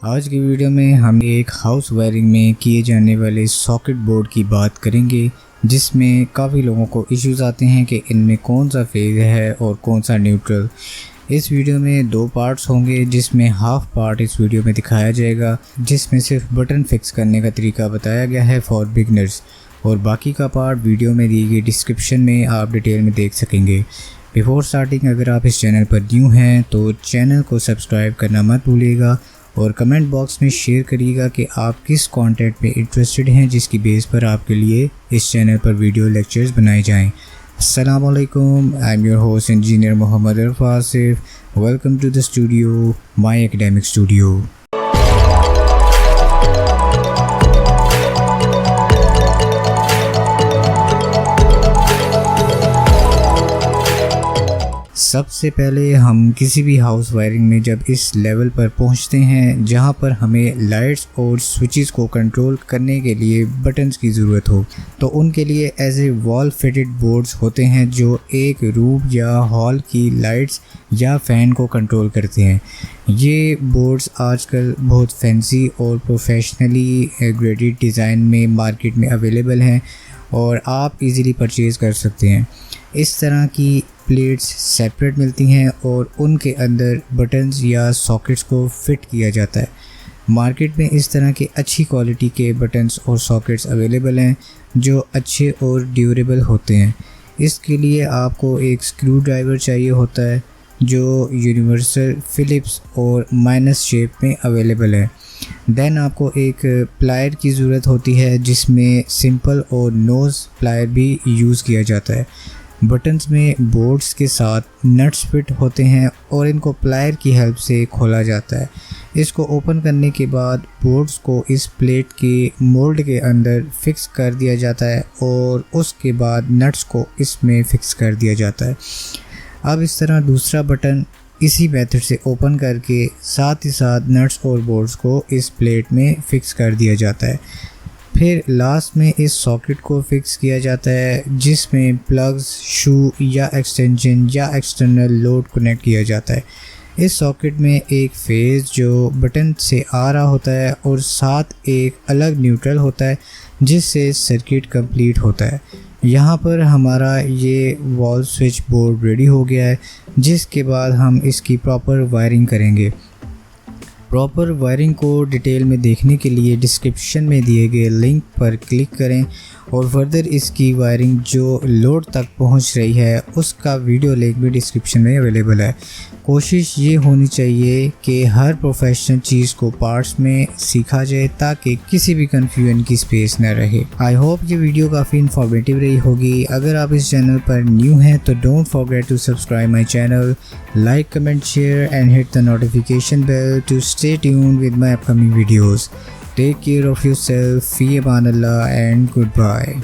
आज की वीडियो में हम एक हाउस वायरिंग में किए जाने वाले सॉकेट बोर्ड की बात करेंगे, जिसमें काफ़ी लोगों को इश्यूज आते हैं कि इनमें कौन सा फेज है और कौन सा न्यूट्रल। इस वीडियो में दो पार्ट्स होंगे, जिसमें हाफ पार्ट इस वीडियो में दिखाया जाएगा, जिसमें सिर्फ बटन फिक्स करने का तरीका बताया गया है फॉर बिगनर्स, और बाकी का पार्ट वीडियो में दी गई डिस्क्रिप्शन में आप डिटेल में देख सकेंगे। बिफोर स्टार्टिंग अगर आप इस चैनल पर न्यू हैं तो चैनल को सब्सक्राइब करना मत भूलिएगा और कमेंट बॉक्स में शेयर करिएगा कि आप किस कंटेंट में इंटरेस्टेड हैं, जिसकी बेस पर आपके लिए इस चैनल पर वीडियो लेक्चर्स बनाए जाएं। अस्सलाम वालेकुम, I am your host engineer Mohammad Araf Asif. Welcome to the studio, my academic studio. सबसे पहले हम किसी भी हाउस वायरिंग में जब इस लेवल पर पहुंचते हैं जहां पर हमें लाइट्स और स्विचेस को कंट्रोल करने के लिए बटन्स की ज़रूरत हो, तो उनके लिए as a wall fitted boards होते हैं जो एक रूम या हॉल की लाइट्स या फ़ैन को कंट्रोल करते हैं। ये बोर्ड्स आजकल बहुत फैंसी और प्रोफेशनली ग्रेडेड डिज़ाइन में मार्केट में अवेलेबल हैं और आप इजीली परचेज़ कर सकते हैं। इस तरह की प्लेट्स सेपरेट मिलती हैं और उनके अंदर बटन्स या सॉकेट्स को फिट किया जाता है। मार्केट में इस तरह के अच्छी क्वालिटी के बटन्स और सॉकेट्स अवेलेबल हैं जो अच्छे और ड्यूरेबल होते हैं। इसके लिए आपको एक स्क्रू ड्राइवर चाहिए होता है जो यूनिवर्सल, फिलिप्स और माइनस शेप में अवेलेबल है। देन आपको एक प्लायर की ज़रूरत होती है, जिसमें सिंपल और नोज़ प्लायर भी यूज़ किया जाता है। बटन्स में बोर्ड्स के साथ नट्स फिट होते हैं और इनको प्लायर की हेल्प से खोला जाता है। इसको ओपन करने के बाद बोर्ड्स को इस प्लेट के मोल्ड के अंदर फिक्स कर दिया जाता है और उसके बाद नट्स को इसमें फिक्स कर दिया जाता है। अब इस तरह दूसरा बटन इसी मेथड से ओपन करके साथ ही साथ नट्स और बोर्ड्स को इस प्लेट में फिक्स कर दिया जाता है। फिर लास्ट में इस सॉकेट को फिक्स किया जाता है, जिसमें प्लग्स, शू या एक्सटेंशन या एक्सटर्नल लोड कनेक्ट किया जाता है। इस सॉकेट में एक फेज़ जो बटन से आ रहा होता है और साथ एक अलग न्यूट्रल होता है, जिससे सर्किट कंप्लीट होता है। यहाँ पर हमारा ये वॉल स्विच बोर्ड रेडी हो गया है, जिसके बाद हम इसकी प्रॉपर वायरिंग करेंगे। प्रॉपर वायरिंग को डिटेल में देखने के लिए डिस्क्रिप्शन में दिए गए लिंक पर क्लिक करें और फर्दर इसकी वायरिंग जो लोड तक पहुंच रही है उसका वीडियो लिंक भी डिस्क्रिप्शन में अवेलेबल है। कोशिश ये होनी चाहिए कि हर प्रोफेशनल चीज़ को पार्ट्स में सीखा जाए ताकि किसी भी कन्फ्यूजन की स्पेस न रहे। आई होप ये वीडियो काफ़ी इन्फॉर्मेटिव रही होगी। अगर आप इस चैनल पर न्यू हैं तो don't forget to subscribe my channel, like, comment, share and hit the notification bell to stay tuned with my upcoming videos. Take care of yourself, fi aman Allah and goodbye.